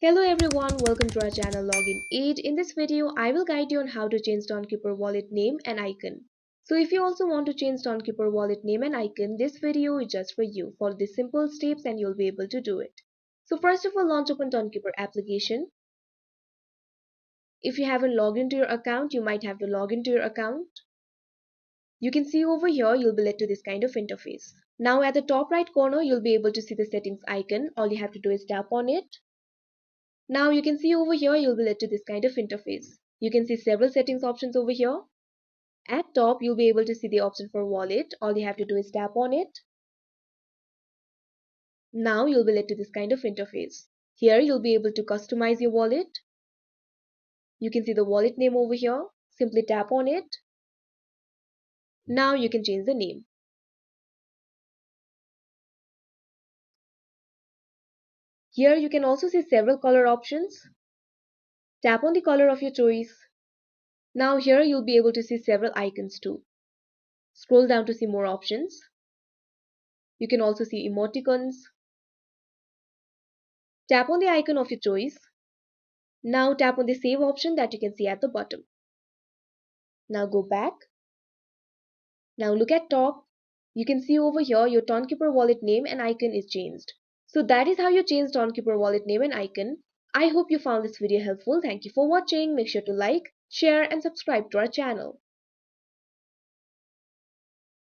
Hello everyone, welcome to our channel Login Aid. In this video, I will guide you on how to change Tonkeeper wallet name and icon. So if you also want to change Tonkeeper wallet name and icon, this video is just for you. Follow these simple steps and you'll be able to do it. So first of all, launch open Tonkeeper application. If you haven't logged into your account, you might have to log into your account. You can see over here, you'll be led to this kind of interface. Now at the top right corner, you'll be able to see the settings icon. All you have to do is tap on it. Now you can see over here you'll be led to this kind of interface. You can see several settings options over here. At top you'll be able to see the option for wallet. All you have to do is tap on it. Now you'll be led to this kind of interface. Here you'll be able to customize your wallet. You can see the wallet name over here. Simply tap on it. Now you can change the name. Here you can also see several color options. Tap on the color of your choice. Now here you'll be able to see several icons too. Scroll down to see more options. You can also see emoticons. Tap on the icon of your choice. Now tap on the save option that you can see at the bottom. Now go back. Now look at top. You can see over here your Tonkeeper wallet name and icon is changed. So that is how you change Tonkeeper wallet name and icon. I hope you found this video helpful. Thank you for watching. Make sure to like, share and subscribe to our channel.